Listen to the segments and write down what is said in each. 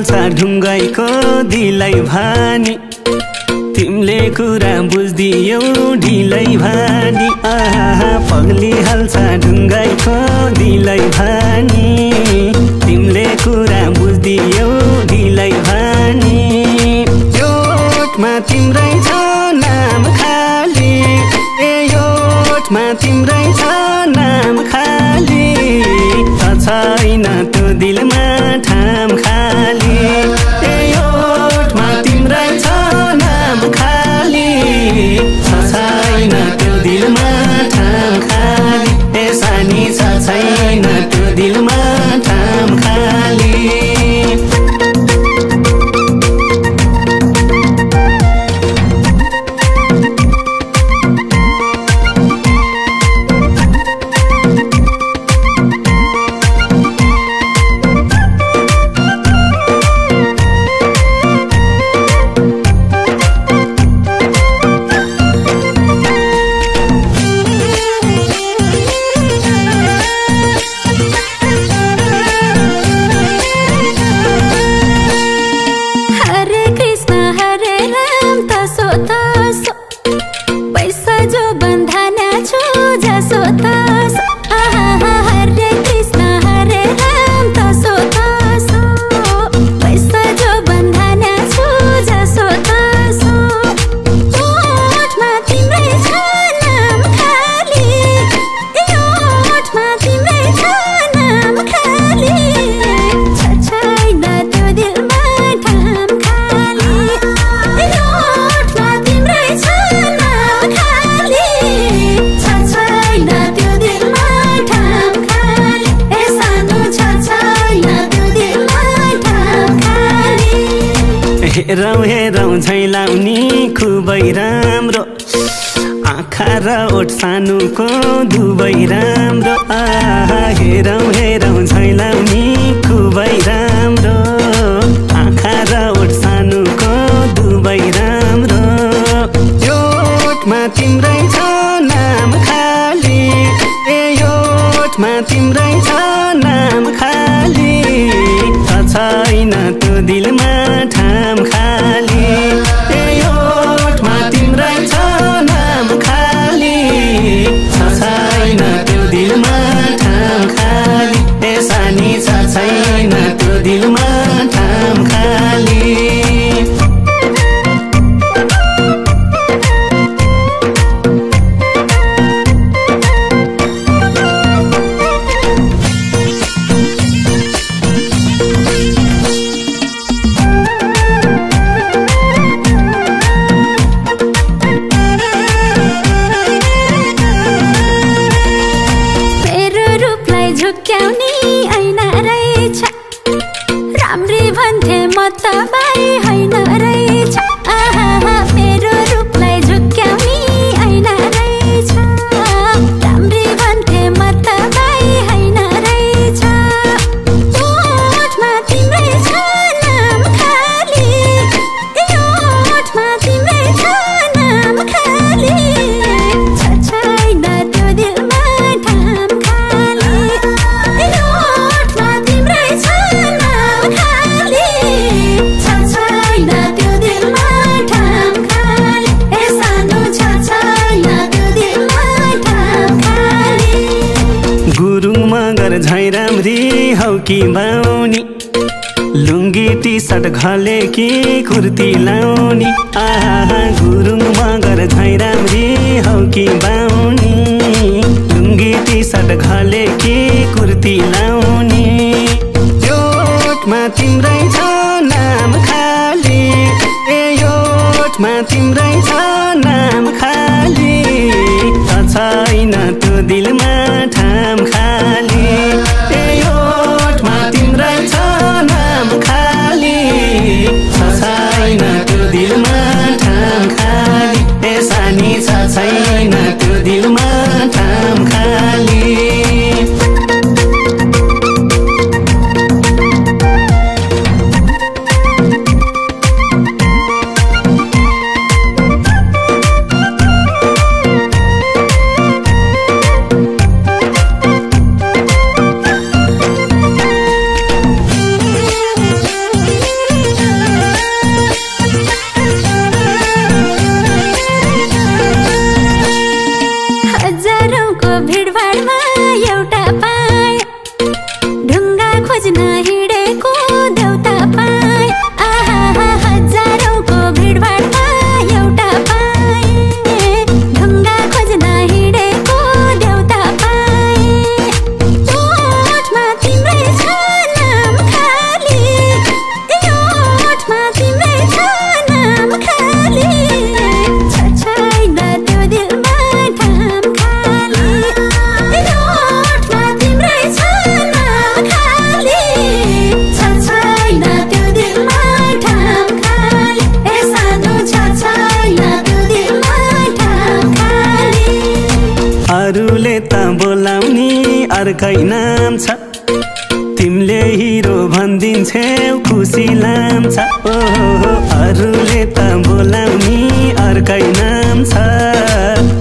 हाल्छ ढुङ्गाइको दिलै भानी तिमीले कुरा बुझ्दियौ ढिलै भानी पग्ली हाल्छ ढुङ्गाइको दिलै भानी तिमीले कुरा बुझ्दियौ ढिलै भानी योटमा तिम्रै छ नाम खाली योटमा तिम्रै छ नाम खाली छैन त्यो दिलमा ठाम खाली योटमा तिम्रै छ नाम खाली छैन त्यो दिलमा ठाम खाली सानी छैन त्यो दिलमा ठाम खाली हेरौँ हेरौँ झैलाउनी खुबै राम्रो आँखा र ओठ सानुको दुबै राम्रो हेरौँ हेरौँ झैलाउनी खुबै राम्रो आँखा र ओठ सानुको दुबै राम्रो योटमा तिम्रै छ नाम खाली योटमा तिम्रै छ नाम खाली छैन त्यो दिलमा ठाम खाली योटमा तिम्रै छ नाम खाली छैन त्यो दिलमा ठाम खाली सानी छैन त्यो दिलमा ठाम खाली कि बाउनी लुङ्गी टी सर्ट घले कि कुर्ती लाउनी गुरुङ मगर झै राम्री हौ कि बाउनी लुङ्गी टी सर्ट घले कि कुर्ती लाउनी योटमा तिम्रै छ नाम खाली योटमा तिम्रै छ नाम खाली छैन त्यो दिलमा ठाम खाली योटमा तिम्रै छ नाम खाली छैन त्यो दिलमा ठाम खाली सानी छैन त्यो दिलमा ठाम खाली भिडभाडमा एउटा पाए ढुङ्गा खोज्न हिँडेको देउता पाए आहा हजारौँको भिडभाडमा एउटा पाए ढुङ्गा खोज्न हिँडेको देउता पाए ओठमा तिम्रै छ नाम खाली ओठमा तिम्रै छ नाम खाली छ छैन त्यो दिलमा ठाम खाली ओठमा तिम्रै छ नाम खाली छ छैन त्यो दिलमा ठाम खाली ए सानो छ छैन त्यो दिलमा ठाम खाली अरूले त बोलाउने अर्कै नाम छ तिमीले हिरो भनिदिन्छौ खुसी लाम्छ ओहो अरूले त बोलाउने अर्कै नाम छ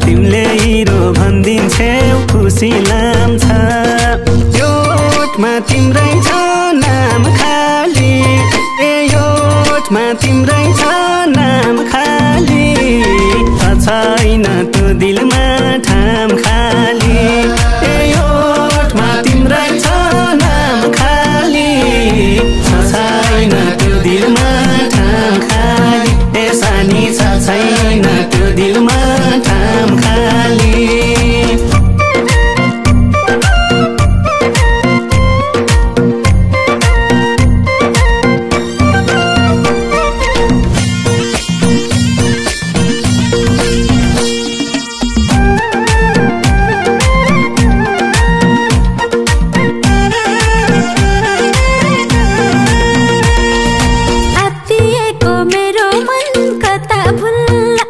तिमीले हिरो भनिदिन्छौ खुसी लाम्छ यो ओठमा तिम्रै छ नाम खाली ए यो ओठमा तिम्रै छ नाम खाली छ छैन त्यो दिलमा ठाम खाली ए यो ओठमा तिम्रै छ नाम खाली छ छैन त्यो दिलमा ठाम खाली ए सानी छ छैन त्यो दिलमा ठाम खाली आत्तिएको मेरो मन कता भुल्ला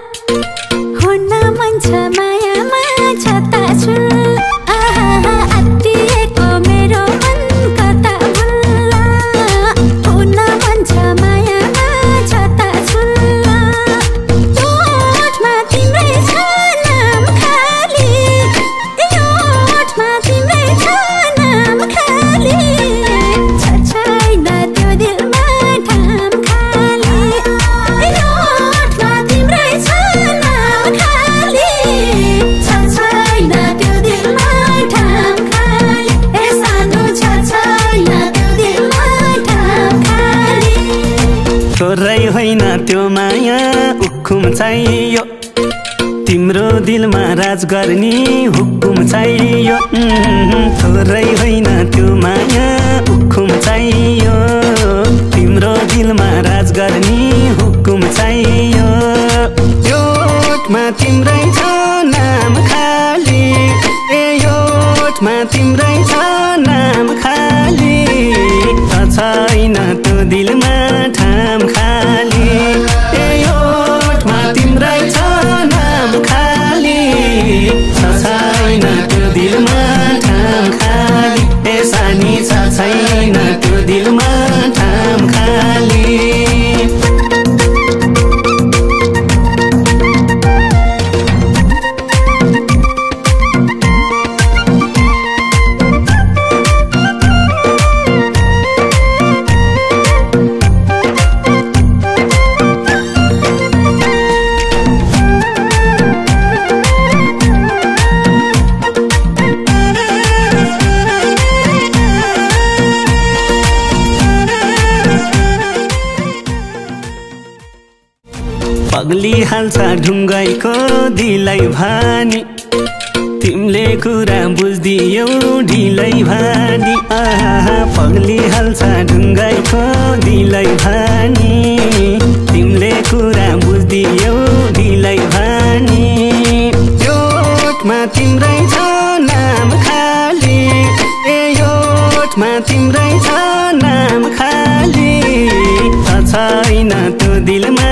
हुन मन छ मायामा छता छुल्ला आहा आत्तिएको मेरो मन कता भुल्ला हुन मन छ मायामा छता छुल्ला ओठमा तिम्रै छ नाम खाली ओठमा तिम्रै छ नाम खाली छ छैन त्यो दिलमा ठाम खाली ओठमा तिम्रै छ नाम खाली छ छैन त्यो दिलमा ठाम खाली ए सानो छ छैन त्यो दिलमा ठाम खाली थोरै होइन त्यो माया उखुम चाहियो तिम्रो दिलमा राज गर्ने हुकुम चाहियो थोरै होइन त्यो माया उखुम चाहियो तिम्रो दिलमा राज गर्ने हुकुम चाहियो यो ओठमा तिम्रै छ नाम खाली ए यो ओठमा तिम्रै छ नाम खाली छ छैन त्यो दिलमा ठाम खाली ए यो ओठमा तिम्रै छ नाम खाली छ छैन त्यो दिलमा ठाम खाली ए सानी छ छैन त्यो दिलमा ठाम खाली पगली हाल्छ ढुङ्गाइको दिलै भानी तिमीले कुरा बुझ्दियौ ढिलै भानी आहा पगली हाल्छ ढुङ्गाइको दिलै भानी तिमीले कुरा बुझ्दियौ ढिलै भानी यो ओठमा तिम्रै छ नाम खाली ए यो ओठमा तिम्रै छ नाम खाली छ छैन त्यो दिलमा